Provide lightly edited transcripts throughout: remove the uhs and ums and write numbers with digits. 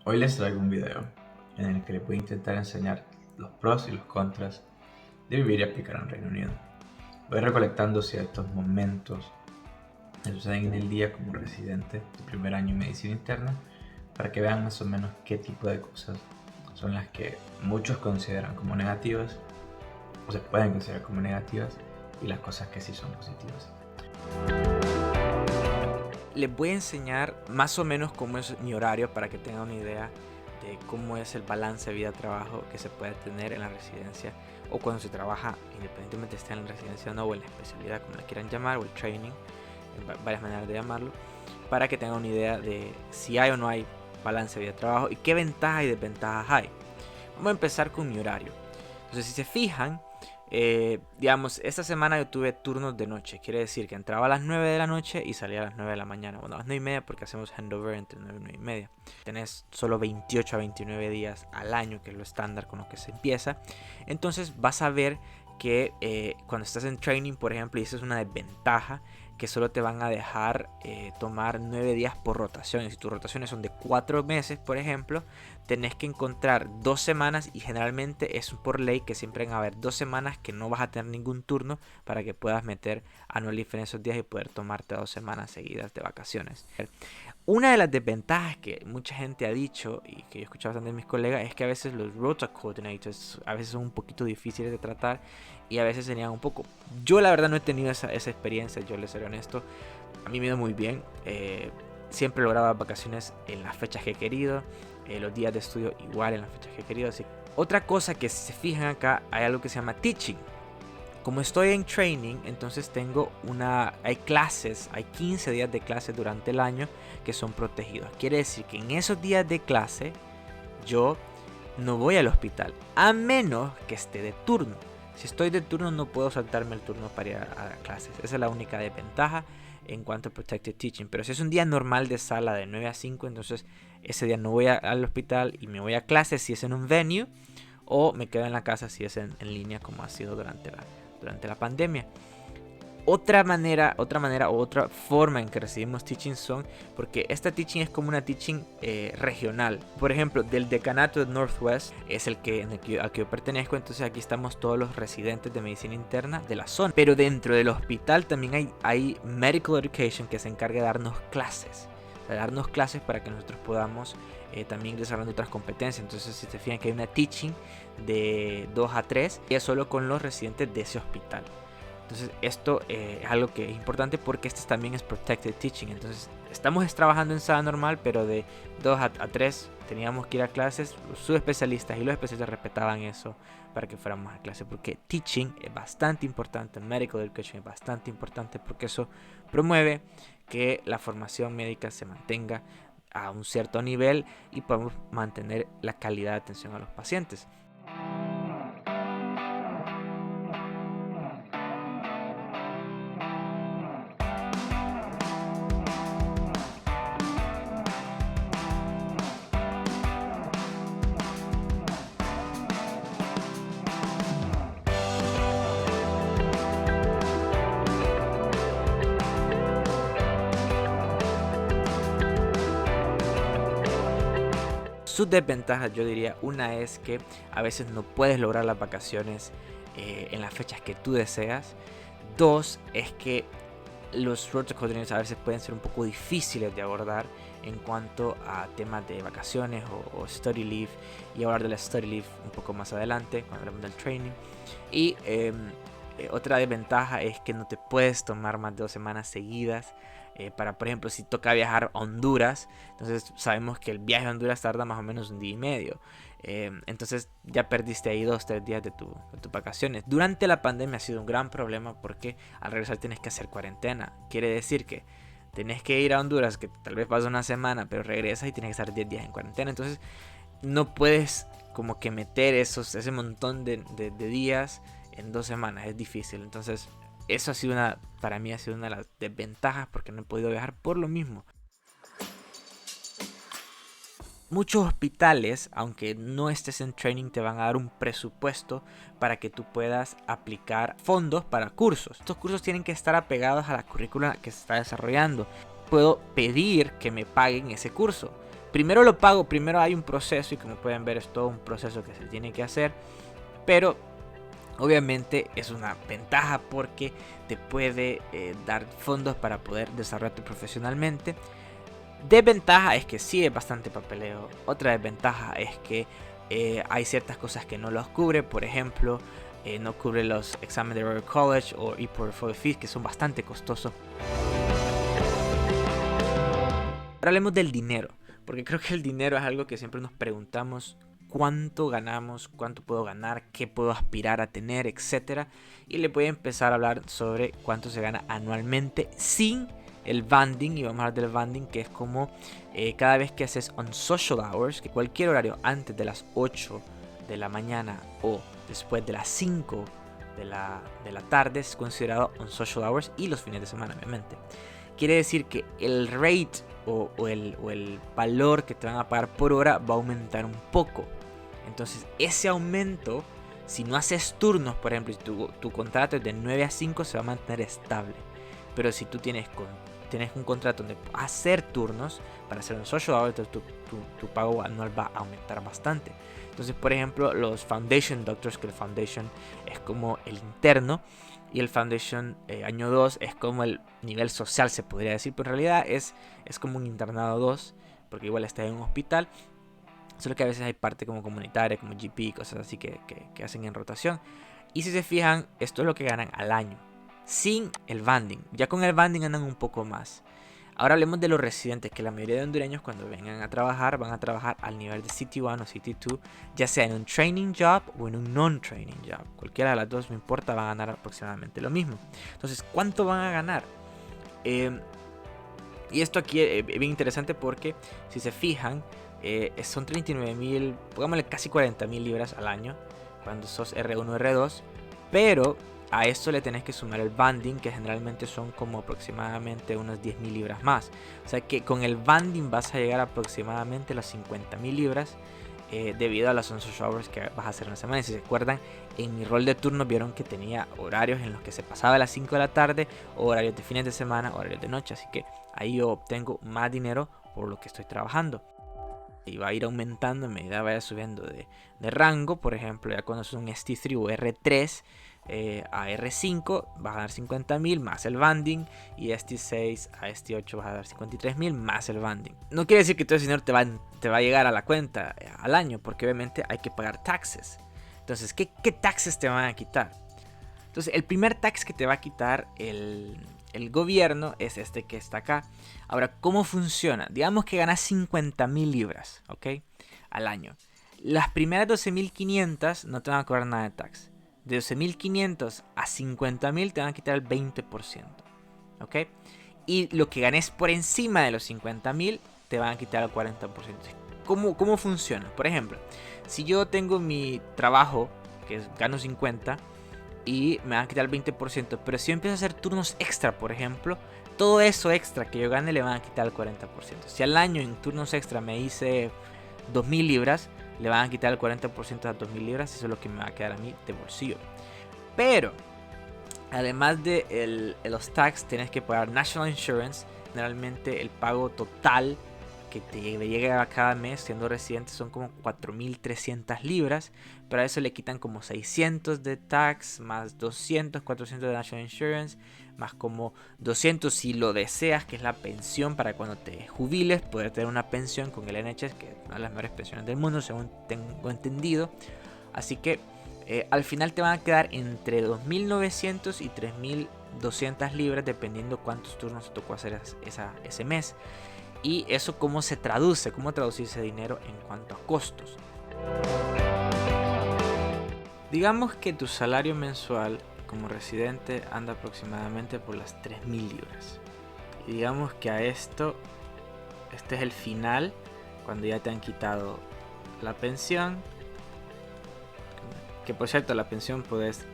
Hoy les traigo un video en el que les voy a intentar enseñar los pros y los contras de vivir y aplicar en Reino Unido. Voy recolectando ciertos momentos que suceden en el día como residente de primer año en medicina interna para que vean más o menos qué tipo de cosas son las que muchos consideran como negativas o se pueden considerar como negativas y las cosas que sí son positivas. Les voy a enseñar más o menos cómo es mi horario para que tengan una idea de cómo es el balance vida-trabajo que se puede tener en la residencia o cuando se trabaja, independientemente esté en la residencia o no, o en la especialidad como la quieran llamar, o el training, varias maneras de llamarlo, para que tengan una idea de si hay o no hay balance vida-trabajo y qué ventajas y desventajas hay. Vamos a empezar con mi horario. Entonces, si se fijan, digamos, esta semana yo tuve turnos de noche. Quiere decir que entraba a las 9 de la noche y salía a las 9 de la mañana. Bueno, a las 9 y media porque hacemos handover entre 9 y 9 y media. Tenés solo 28 a 29 días al año, que es lo estándar con lo que se empieza. Entonces vas a ver que cuando estás en training, por ejemplo, y esa es una desventaja, que solo te van a dejar tomar 9 días por rotación. Y si tus rotaciones son de 4 meses, por ejemplo, tenés que encontrar 2 semanas, y generalmente es por ley que siempre van a haber 2 semanas que no vas a tener ningún turno para que puedas meter annual leave en esos días y poder tomarte 2 semanas seguidas de vacaciones. Una de las desventajas que mucha gente ha dicho y que yo he escuchado bastante de mis colegas es que a veces los rota coordinators a veces son un poquito difíciles de tratar y a veces se niegan un poco. Yo la verdad no he tenido esa experiencia, yo les seré honesto. A mí me da muy bien. Siempre he logrado las vacaciones en las fechas que he querido. Los días de estudio igual en las fechas que he querido. Así. Otra cosa que si se fijan acá, hay algo que se llama teaching. Como estoy en training, entonces hay clases, hay 15 días de clase durante el año que son protegidos. Quiere decir que en esos días de clase yo no voy al hospital, a menos que esté de turno. Si estoy de turno no puedo saltarme el turno para ir a clases. Esa es la única desventaja en cuanto a protected teaching. Pero si es un día normal de sala de 9 a 5, entonces ese día no voy al hospital y me voy a clases si es en un venue, o me quedo en la casa si es en línea como ha sido durante la pandemia. Otra manera o otra forma en que recibimos teaching son, porque esta teaching es como una teaching regional. Por ejemplo, del decanato de Northwest es al que yo pertenezco, entonces aquí estamos todos los residentes de medicina interna de la zona. Pero dentro del hospital también hay Medical Education que se encarga de darnos clases. De darnos clases para que nosotros podamos también desarrollar otras competencias. Entonces, si se fijan que hay una teaching de 2 a 3 y es solo con los residentes de ese hospital. Entonces esto es algo que es importante porque este también es protected teaching. Entonces estamos trabajando en sala normal, pero de 2 a 3 teníamos que ir a clases. Los subespecialistas y los especialistas respetaban eso para que fuéramos a clase, porque teaching es bastante importante, medical education es bastante importante, porque eso promueve que la formación médica se mantenga a un cierto nivel y podemos mantener la calidad de atención a los pacientes. Sus desventajas, yo diría, una es que a veces no puedes lograr las vacaciones en las fechas que tú deseas. Dos, es que los road coordinators a veces pueden ser un poco difíciles de abordar en cuanto a temas de vacaciones o study leave, y hablar de la study leave un poco más adelante cuando hablamos del training. Y otra desventaja es que no te puedes tomar más de 2 semanas seguidas para, por ejemplo, si toca viajar a Honduras. Entonces sabemos que el viaje a Honduras tarda más o menos un día y medio. Entonces ya perdiste ahí 2-3 días de tus vacaciones. Durante la pandemia ha sido un gran problema porque al regresar tienes que hacer cuarentena. Quiere decir que tenés que ir a Honduras, que tal vez pasa una semana, pero regresas y tienes que estar 10 días en cuarentena. Entonces no puedes como que meter ese montón de días en 2 semanas. Es difícil. Entonces eso para mí ha sido una de las desventajas, porque no he podido viajar por lo mismo. Muchos hospitales, aunque no estés en training, te van a dar un presupuesto para que tú puedas aplicar fondos para cursos. Estos cursos tienen que estar apegados a la currícula que se está desarrollando. Puedo pedir que me paguen ese curso, primero lo pago, primero hay un proceso y como pueden ver es todo un proceso que se tiene que hacer, pero obviamente es una ventaja porque te puede dar fondos para poder desarrollarte profesionalmente. Desventaja es que sí es bastante papeleo. Otra desventaja es que hay ciertas cosas que no los cubre. Por ejemplo, no cubre los exámenes de Royal College o e-portfolio fees, que son bastante costosos. Ahora hablemos del dinero, porque creo que el dinero es algo que siempre nos preguntamos: cuánto ganamos, cuánto puedo ganar, qué puedo aspirar a tener, etcétera. Y le voy a empezar a hablar sobre cuánto se gana anualmente sin el banding. Y vamos a hablar del banding, que es como cada vez que haces on social hours, que cualquier horario antes de las 8 de la mañana o después de las 5 de la tarde es considerado on social hours, y los fines de semana obviamente. Quiere decir que el rate o el valor que te van a pagar por hora va a aumentar un poco. Entonces ese aumento, si no haces turnos, por ejemplo, si tu contrato es de 9 a 5, se va a mantener estable. Pero si tú tienes un contrato donde hacer turnos para hacer un social hour, entonces tu pago anual va a aumentar bastante. Entonces, por ejemplo, los Foundation Doctors, que el Foundation es como el interno y el Foundation año 2 es como el nivel social, se podría decir, pero en realidad es como un internado 2, porque igual está en un hospital. Solo que a veces hay parte como comunitaria, como GP, cosas así que hacen en rotación. Y si se fijan, esto es lo que ganan al año, sin el banding. Ya con el banding ganan un poco más. Ahora hablemos de los residentes, que la mayoría de hondureños cuando vengan a trabajar, van a trabajar al nivel de City 1 o City 2, ya sea en un training job o en un non-training job. Cualquiera de las dos, no importa, van a ganar aproximadamente lo mismo. Entonces, ¿cuánto van a ganar? Y esto aquí es bien interesante porque, si se fijan, son 39.000, pongámosle casi 40.000 libras al año cuando sos R1, R2, pero a esto le tenés que sumar el banding, que generalmente son como aproximadamente unas 10.000 libras más. O sea que con el banding vas a llegar a aproximadamente las 50.000 libras debido a las 11 hours que vas a hacer en la semana. Y si se acuerdan, en mi rol de turno vieron que tenía horarios en los que se pasaba a las 5 de la tarde, horarios de fines de semana, horarios de noche. Así que ahí yo obtengo más dinero por lo que estoy trabajando. Y va a ir aumentando a medida que vaya subiendo de rango. Por ejemplo, ya cuando es un ST3 o R3 a R5 vas a dar 50.000 más el banding, y ST6 a ST8 vas a dar 53.000 más el banding. No quiere decir que todo ese dinero te va a llegar a la cuenta al año, porque obviamente hay que pagar taxes. Entonces, ¿qué taxes te van a quitar? Entonces, el primer tax que te va a quitar el gobierno es este que está acá. Ahora, ¿cómo funciona? Digamos que ganas 50.000 libras, ¿ok? Al año. Las primeras 12.500 no te van a cobrar nada de tax. De 12.500 a 50.000 te van a quitar el 20%, ¿ok? Y lo que ganes por encima de los 50.000 te van a quitar el 40%. ¿Cómo funciona? Por ejemplo, si yo tengo mi trabajo, que gano 50, y me van a quitar el 20%, pero si yo empiezo a hacer turnos extra, por ejemplo, todo eso extra que yo gane le van a quitar el 40%. Si al año en turnos extra me hice 2.000 libras, le van a quitar el 40% de las 2.000 libras. Eso es lo que me va a quedar a mí de bolsillo. Pero además de los tax, tienes que pagar National Insurance. Generalmente el pago total que te llega a cada mes siendo residente son como 4.300 libras, pero a eso le quitan como 600 de tax, más 200, 400 de National Insurance, más como 200 si lo deseas, que es la pensión para cuando te jubiles, poder tener una pensión con el NHS, que es una de las mejores pensiones del mundo según tengo entendido. Así que al final te van a quedar entre 2.900 y 3.200 libras dependiendo cuántos turnos te tocó hacer ese mes. Y eso cómo se traduce, cómo traducir ese dinero en cuanto a costos. Digamos que tu salario mensual como residente anda aproximadamente por las 3.000 libras. Y digamos que a este es el final, cuando ya te han quitado la pensión. Que por cierto, la pensión puedes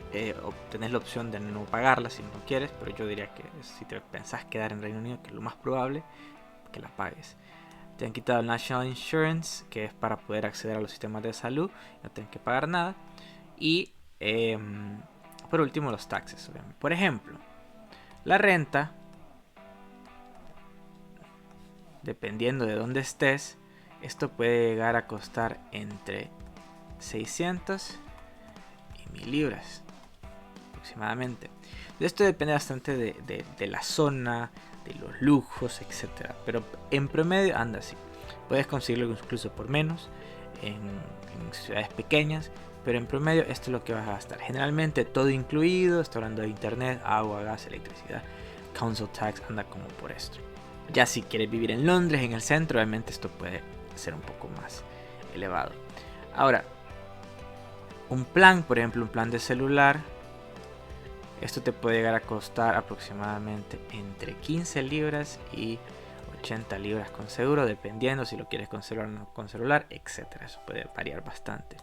obtener la opción de no pagarla si no quieres, pero yo diría que si te pensás quedar en Reino Unido, que es lo más probable, que la pagues. Te han quitado el National Insurance, que es para poder acceder a los sistemas de salud, no tienes que pagar nada. Y por último los taxes, obviamente. Por ejemplo, la renta, dependiendo de dónde estés, esto puede llegar a costar entre 600 y 1000 libras aproximadamente. Esto depende bastante de la zona, de los lujos, etc. Pero en promedio anda así. Puedes conseguirlo incluso por menos en ciudades pequeñas, pero en promedio esto es lo que vas a gastar. Generalmente todo incluido, estoy hablando de internet, agua, gas, electricidad, council tax, anda como por esto. Ya si quieres vivir en Londres, en el centro, obviamente esto puede ser un poco más elevado. Ahora, un plan, por ejemplo, un plan de celular, esto te puede llegar a costar aproximadamente entre 15 libras y 80 libras con seguro, dependiendo si lo quieres con celular o no con celular, etc. Eso puede variar bastante.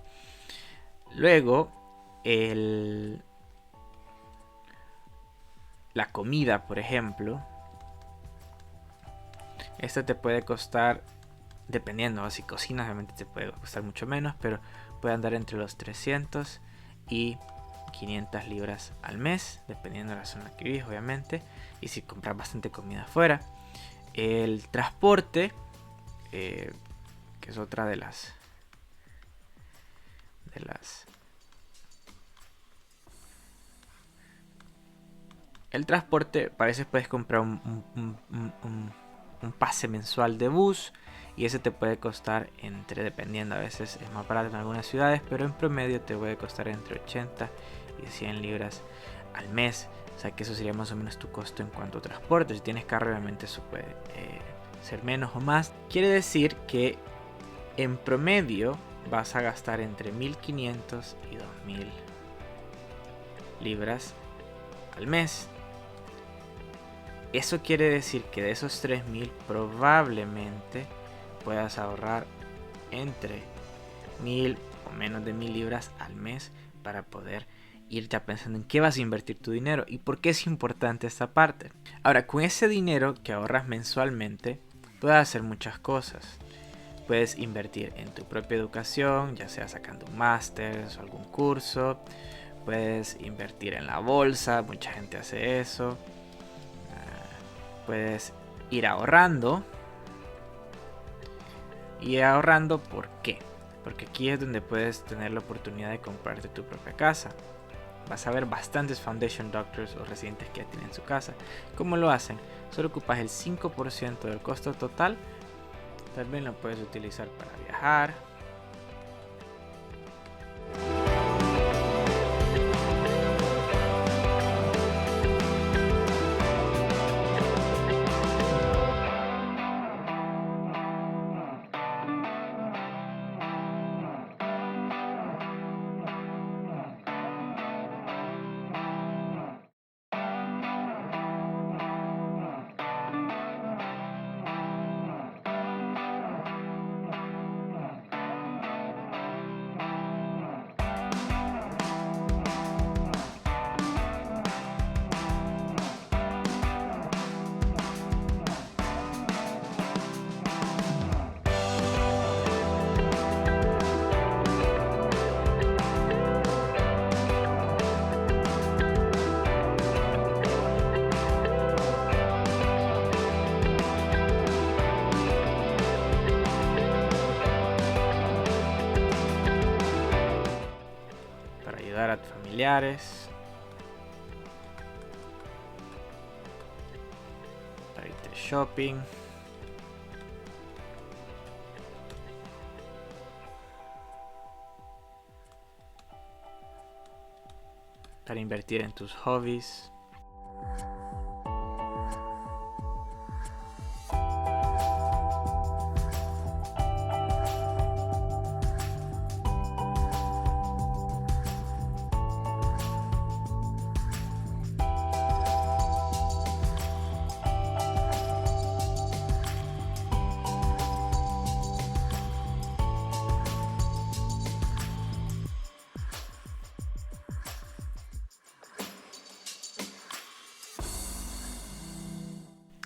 Luego, la comida, por ejemplo, esta te puede costar, dependiendo, si cocinas obviamente te puede costar mucho menos, pero puede andar entre los 300 y 500 libras al mes, dependiendo de la zona que vives, obviamente, y si compras bastante comida afuera. El transporte, que es otra de las el transporte, a veces puedes comprar un pase mensual de bus y ese te puede costar dependiendo, a veces es más barato en algunas ciudades, pero en promedio te puede costar entre 80 y 100 libras al mes. O sea que eso sería más o menos tu costo en cuanto a transporte. Si tienes carro, obviamente eso puede ser menos o más. Quiere decir que en promedio vas a gastar entre 1500 y 2000 libras al mes. Eso quiere decir que de esos 3000 probablemente puedas ahorrar entre 1000 o menos de 1000 libras al mes para poder irte pensando en qué vas a invertir tu dinero y por qué es importante esta parte. Ahora, con ese dinero que ahorras mensualmente, puedes hacer muchas cosas. Puedes invertir en tu propia educación, ya sea sacando un máster o algún curso. Puedes invertir en la bolsa, mucha gente hace eso. Puedes ir ahorrando. Y ahorrando, ¿por qué? Porque aquí es donde puedes tener la oportunidad de comprarte tu propia casa. Vas a ver bastantes foundation doctors o residentes que ya tienen su casa. ¿Cómo lo hacen? Solo ocupas el 5% del costo total. También lo puedes utilizar para viajar. A tus familiares, para irte shopping, para invertir en tus hobbies.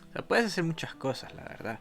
O sea, puedes hacer muchas cosas, la verdad.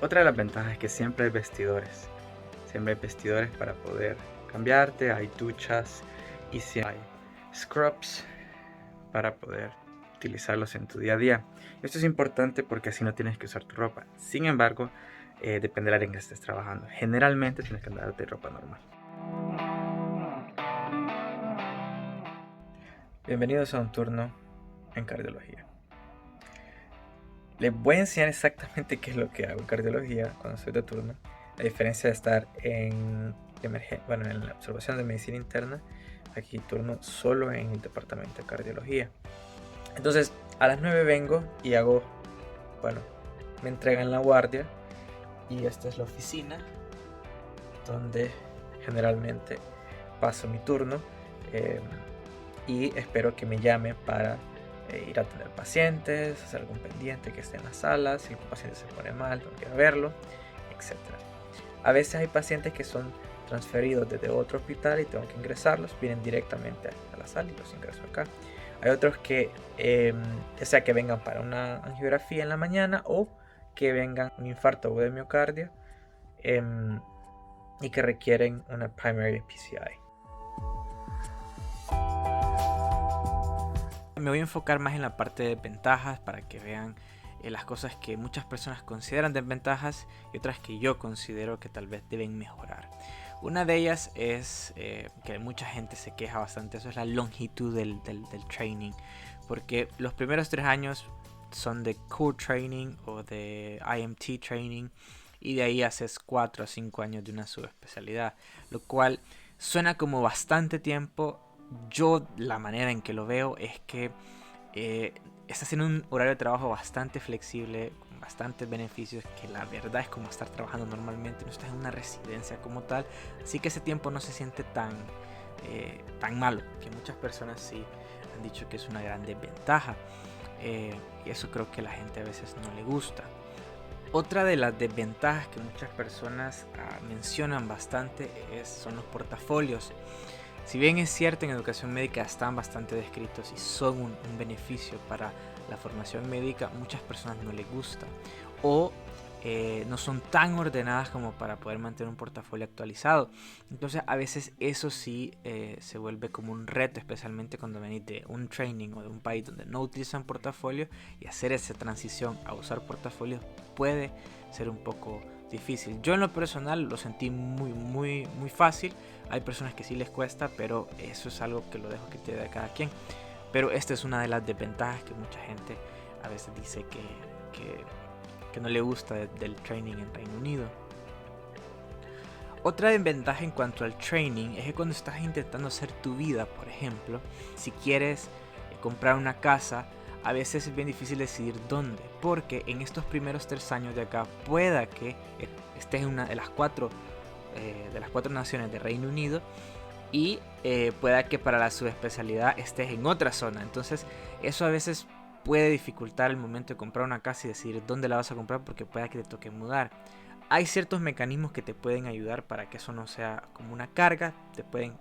Otra de las ventajas es que siempre hay vestidores. Siempre hay vestidores para poder cambiarte, hay duchas y siempre hay scrubs para poder utilizarlos en tu día a día. Esto es importante porque así no tienes que usar tu ropa. Sin embargo, depende del área en que estés trabajando. Generalmente tienes que andar de ropa normal. Bienvenidos a un turno en cardiología. Les voy a enseñar exactamente qué es lo que hago en cardiología cuando estoy de turno. La diferencia de estar en la observación de medicina interna, aquí turno solo en el departamento de cardiología. Entonces, a las 9 vengo y me entregan la guardia y esta es la oficina donde generalmente paso mi turno y espero que me llamen para ir a atender pacientes, hacer algún pendiente que esté en la sala, si algún paciente se pone mal, tengo que ir a verlo, etc. A veces hay pacientes que son transferidos desde otro hospital y tengo que ingresarlos, vienen directamente a la sala y los ingreso acá. Hay otros que, ya sea que vengan para una angiografía en la mañana o que vengan un infarto agudo de miocardio y que requieren una primary PCI. Me voy a enfocar más en la parte de ventajas para que vean las cosas que muchas personas consideran desventajas y otras que yo considero que tal vez deben mejorar. Una de ellas es que mucha gente se queja bastante, eso es la longitud del training, porque los primeros 3 años son de core training o de IMT training y de ahí haces 4 a 5 años de una subespecialidad, lo cual suena como bastante tiempo. Yo la manera en que lo veo es que estás en un horario de trabajo bastante flexible, con bastantes beneficios, que la verdad es como estar trabajando normalmente, no estás en una residencia como tal, así que ese tiempo no se siente tan malo, que muchas personas sí han dicho que es una gran desventaja, y eso creo que a la gente a veces no le gusta. Otra de las desventajas que muchas personas mencionan bastante son los portafolios. Si bien es cierto, en educación médica están bastante descritos y son un beneficio para la formación médica, muchas personas no les gusta o no son tan ordenadas como para poder mantener un portafolio actualizado. Entonces a veces eso sí se vuelve como un reto, especialmente cuando venís de un training o de un país donde no utilizan portafolio, y hacer esa transición a usar portafolio puede ser un poco difícil. Yo en lo personal lo sentí muy fácil. Hay personas que sí les cuesta, pero eso es algo que lo dejo que te dé a cada quien. Pero esta es una de las desventajas que mucha gente a veces dice que no le gusta del training en Reino Unido. Otra desventaja en cuanto al training es que cuando estás intentando hacer tu vida, por ejemplo, si quieres comprar una casa, a veces es bien difícil decidir dónde, porque en estos primeros 3 años de acá pueda que estés en una de las cuatro naciones de Reino Unido y pueda que para la subespecialidad estés en otra zona. Entonces eso a veces puede dificultar el momento de comprar una casa y decidir dónde la vas a comprar, porque pueda que te toque mudar. Hay ciertos mecanismos que te pueden ayudar para que eso no sea como una carga, te pueden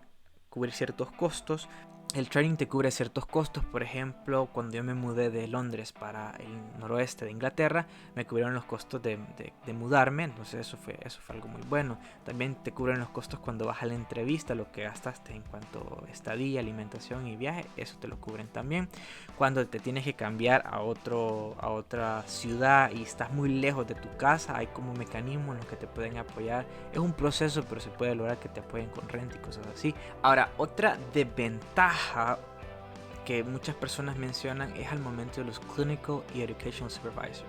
cubrir ciertos costos. El training te cubre ciertos costos. Por ejemplo, cuando yo me mudé de Londres para el noroeste de Inglaterra, me cubrieron los costos de mudarme, entonces eso fue algo muy bueno. También te cubren los costos cuando vas a la entrevista, lo que gastaste en cuanto a estadía, alimentación y viaje, eso te lo cubren también. Cuando te tienes que cambiar a otra ciudad y estás muy lejos de tu casa, hay como mecanismos en los que te pueden apoyar. Es un proceso, pero se puede lograr que te apoyen con renta y cosas así. Ahora, otra desventaja que muchas personas mencionan es al momento de los Clinical y Educational Supervisors.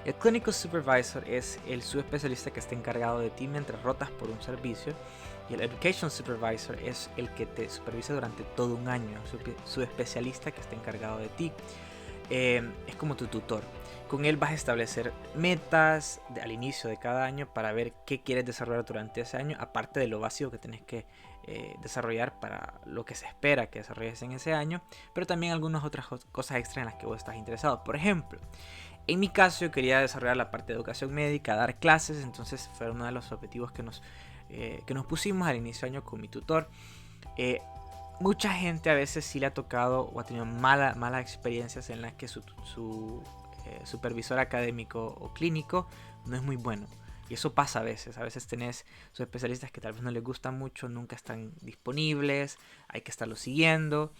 El Clinical Supervisor es el subespecialista que está encargado de ti mientras rotas por un servicio, y el Educational Supervisor es el que te supervisa durante todo un año, su especialista que está encargado de ti. Es como tu tutor. Con él vas a establecer metas al inicio de cada año para ver qué quieres desarrollar durante ese año, aparte de lo básico que tienes que desarrollar para lo que se espera que desarrolles en ese año, pero también algunas otras cosas extra en las que vos estás interesado. Por ejemplo, en mi caso yo quería desarrollar la parte de educación médica, dar clases, entonces fue uno de los objetivos que nos pusimos al inicio de año con mi tutor. Mucha gente a veces sí le ha tocado o ha tenido malas experiencias en las que su supervisor académico o clínico no es muy bueno. Y eso pasa a veces tenés sus especialistas que tal vez no les gustan mucho, nunca están disponibles, hay que estarlos siguiendo.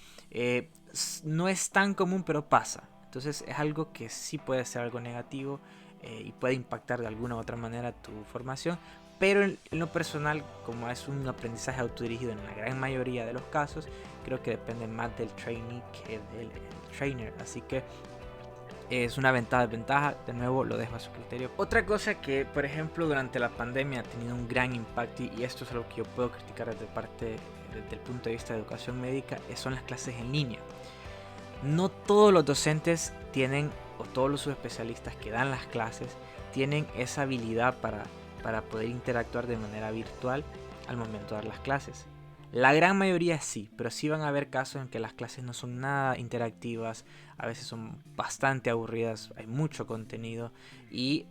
No es tan común, pero pasa. Entonces es algo que sí puede ser algo negativo y puede impactar de alguna u otra manera tu formación. Pero en lo personal, como es un aprendizaje autodirigido en la gran mayoría de los casos, creo que depende más del trainee que del trainer. Así que es una ventaja, desventaja, de nuevo lo dejo a su criterio. Otra cosa que, por ejemplo, durante la pandemia ha tenido un gran impacto, y esto es algo que yo puedo criticar desde el punto de vista de educación médica, son las clases en línea. No todos los docentes tienen, o todos los subespecialistas que dan las clases, tienen esa habilidad para poder interactuar de manera virtual al momento de dar las clases. La gran mayoría sí, pero sí van a haber casos en que las clases no son nada interactivas, a veces son bastante aburridas, hay mucho contenido y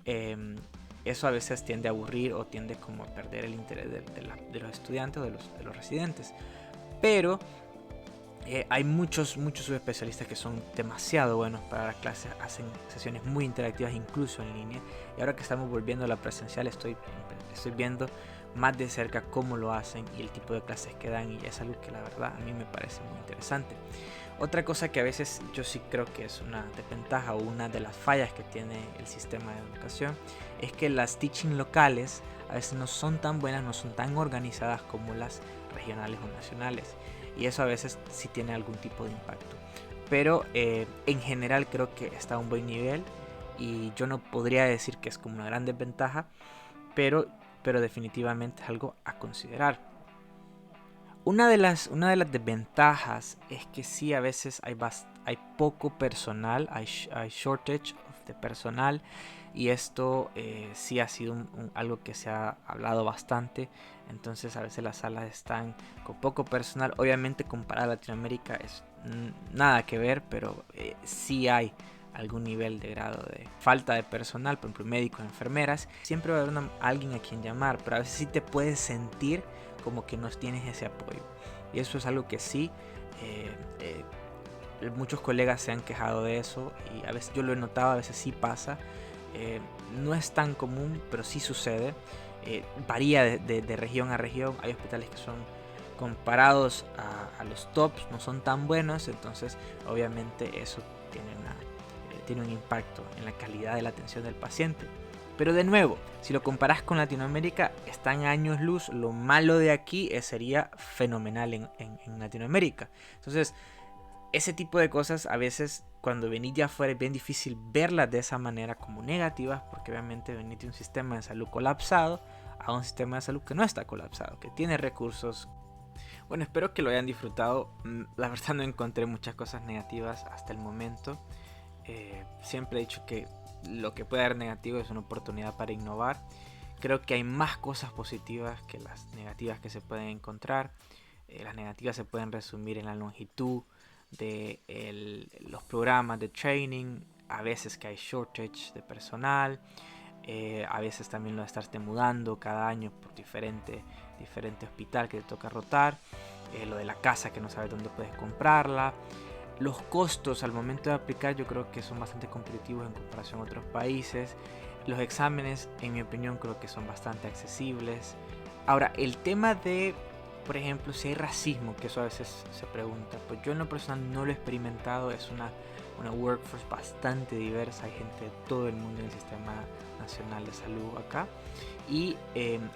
eso a veces tiende a aburrir o tiende como a perder el interés de los estudiantes o de los residentes. Pero hay muchos subespecialistas que son demasiado buenos para las clases, hacen sesiones muy interactivas incluso en línea, y ahora que estamos volviendo a la presencial estoy viendo más de cerca cómo lo hacen y el tipo de clases que dan, y es algo que la verdad a mí me parece muy interesante. Otra cosa que a veces yo sí creo que es una desventaja o una de las fallas que tiene el sistema de educación es que las teaching locales a veces no son tan buenas, no son tan organizadas como las regionales o nacionales, y eso a veces sí tiene algún tipo de impacto. Pero en general creo que está a un buen nivel y yo no podría decir que es como una gran desventaja, pero definitivamente es algo a considerar. Una de las desventajas es que sí, a veces hay poco personal, hay shortage de personal, y esto sí ha sido algo que se ha hablado bastante. Entonces a veces las salas están con poco personal. Obviamente comparado a Latinoamérica es nada que ver, pero sí hay algún nivel de grado de falta de personal, por ejemplo médicos, enfermeras. Siempre va a haber alguien a quien llamar, pero a veces sí te puedes sentir como que no tienes ese apoyo, y eso es algo que sí muchos colegas se han quejado de eso, y a veces yo lo he notado, a veces sí pasa. No es tan común, pero sí sucede. Varía de región a región. Hay hospitales que son comparados a los tops, no son tan buenos, entonces obviamente eso tiene un impacto en la calidad de la atención del paciente. Pero de nuevo, si lo comparas con Latinoamérica, están años luz. Lo malo de aquí sería fenomenal en Latinoamérica. Entonces, ese tipo de cosas a veces cuando venís de afuera es bien difícil verlas de esa manera como negativas, porque obviamente venís de un sistema de salud colapsado a un sistema de salud que no está colapsado, que tiene recursos. Bueno, espero que lo hayan disfrutado. La verdad no encontré muchas cosas negativas hasta el momento. Siempre he dicho que lo que puede haber negativo es una oportunidad para innovar. Creo que hay más cosas positivas que las negativas que se pueden encontrar. Las negativas se pueden resumir en la longitud de los programas de training, a veces que hay shortage de personal, a veces también lo de estarte mudando cada año por diferente hospital que te toca rotar, lo de la casa que no sabes dónde puedes comprarla. Los costos al momento de aplicar yo creo que son bastante competitivos en comparación a otros países. Los exámenes, en mi opinión, creo que son bastante accesibles. Ahora, el tema de, por ejemplo, si hay racismo, que eso a veces se pregunta, pues yo en lo personal no lo he experimentado. Es una workforce bastante diversa, hay gente de todo el mundo en el sistema nacional de salud acá, y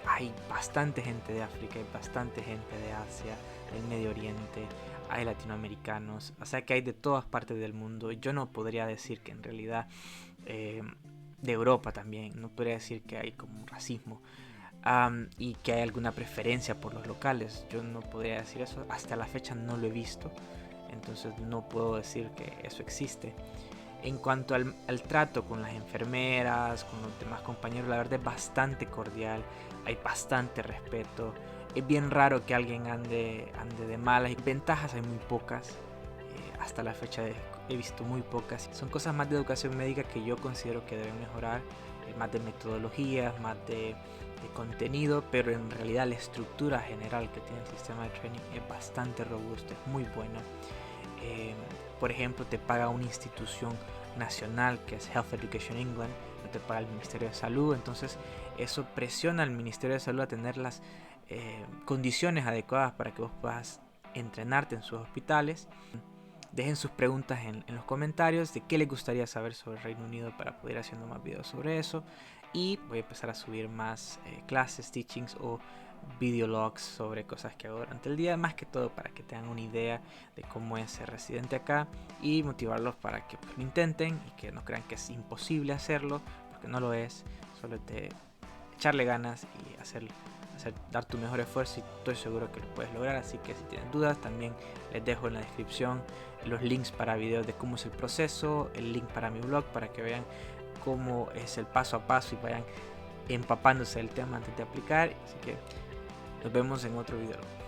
hay bastante gente de África, hay bastante gente de Asia, del Medio Oriente, hay latinoamericanos, o sea que hay de todas partes del mundo. Yo no podría decir que en realidad de Europa también, no podría decir que hay como un racismo. Y que hay alguna preferencia por los locales, yo no podría decir eso, hasta la fecha no lo he visto, entonces no puedo decir que eso existe. En cuanto al trato con las enfermeras, con los demás compañeros, la verdad es bastante cordial, hay bastante respeto. Es bien raro que alguien ande de malas. Ventajas hay muy pocas, hasta la fecha he visto muy pocas. Son cosas más de educación médica que yo considero que deben mejorar, más de metodologías, más de contenido, pero en realidad la estructura general que tiene el sistema de training es bastante robusto, es muy buena. Por ejemplo, te paga una institución nacional que es Health Education England, no te paga el Ministerio de Salud. Entonces eso presiona al Ministerio de Salud a tener las condiciones adecuadas para que vos puedas entrenarte en sus hospitales. Dejen sus preguntas en los comentarios de qué les gustaría saber sobre el Reino Unido para poder ir haciendo más videos sobre eso. Y voy a empezar a subir más clases, teachings o videologs sobre cosas que hago durante el día, más que todo para que tengan una idea de cómo es ser residente acá y motivarlos para que pues, lo intenten y que no crean que es imposible hacerlo, porque no lo es. Solo echarle ganas y dar tu mejor esfuerzo, y estoy seguro que lo puedes lograr. Así que si tienen dudas, también les dejo en la descripción los links para videos de cómo es el proceso, el link para mi blog para que vean cómo es el paso a paso y vayan empapándose del tema antes de aplicar. Así que nos vemos en otro video.